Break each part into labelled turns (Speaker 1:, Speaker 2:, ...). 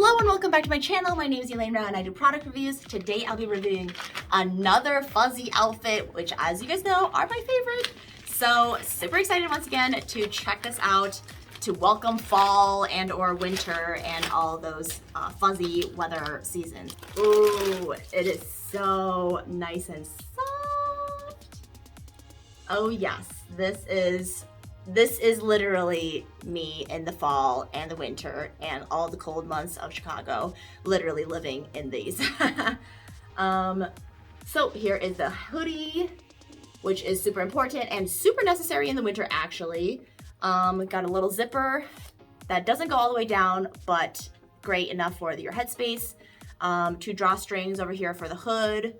Speaker 1: Hello and welcome back to my channel. My name is Elaine Rau and I do product reviews. Today I'll be reviewing another fuzzy outfit, which as you guys know are my favorite. So super excited once again to check this out, to welcome fall and or winter and all those fuzzy weather seasons. Ooh, it is so nice and soft. Oh yes, this is literally me in the fall and the winter and all the cold months of Chicago, literally living in these. So here is the hoodie, which is super important and super necessary in the winter actually. Got a little zipper that doesn't go all the way down, but great enough for your headspace. Two drawstrings over here for the hood.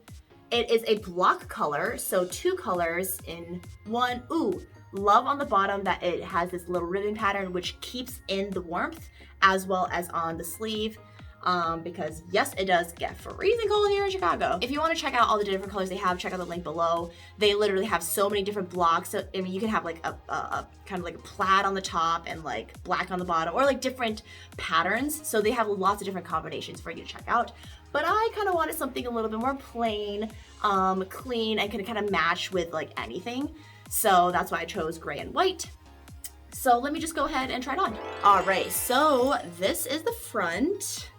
Speaker 1: It is a block color, so two colors in one. Ooh. Love on the bottom that it has this little ribbon pattern which keeps in the warmth as well as on the sleeve, because yes, it does get freezing cold here in Chicago. If you want to check out all the different colors they have, check out the link below. They literally have so many different blocks. So I mean, you can have like a kind of like a plaid on the top and like black on the bottom, or like different patterns. So they have lots of different combinations for you to check out. But I kind of wanted something a little bit more plain, clean, and can kind of match with like anything. So that's why I chose gray and white. So let me just go ahead and try it on. All right, so this is the front,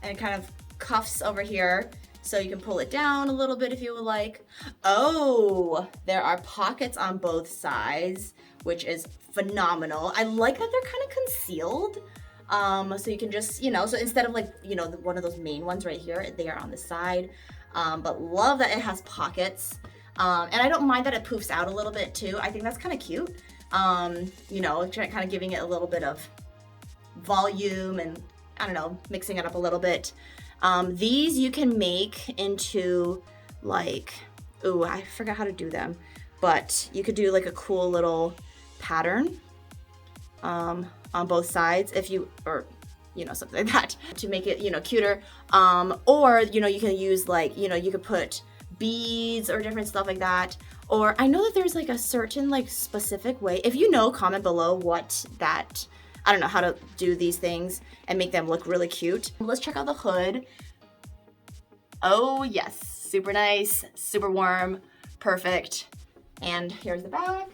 Speaker 1: and it kind of cuffs over here. So you can pull it down a little bit if you would like. Oh, there are pockets on both sides, which is phenomenal. I like that they're kind of concealed. So you can just, you know, so instead of like, you know, one of those main ones right here, they are on the side. But love that it has pockets. And I don't mind that it poofs out a little bit too. I think that's kind of cute. You know, kind of giving it a little bit of volume and, I don't know, mixing it up a little bit. These you can make into like, ooh, I forgot how to do them, but you could do like a cool little pattern on both sides if you, or you know, something like that to make it, you know, cuter. Or, you know, you can use like, you know, you could put beads or different stuff like that. Or I know that there's like a certain like specific way. If you know, comment below what that, I don't know how to do these things and make them look really cute. Let's check out the hood. Oh yes, super nice, super warm, perfect. And here's the back.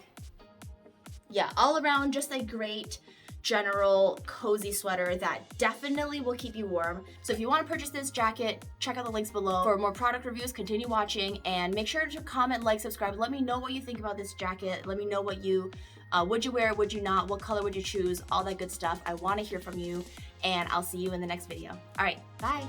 Speaker 1: Yeah, all around just a great general cozy sweater that definitely will keep you warm. So if you want to purchase this jacket, check out the links below. For more product reviews, continue watching and make sure to comment, like, subscribe. Let me know what you think about this jacket. Let me know what you, would you wear, would you not, what color would you choose, all that good stuff. I want to hear from you and I'll see you in the next video. All right, bye.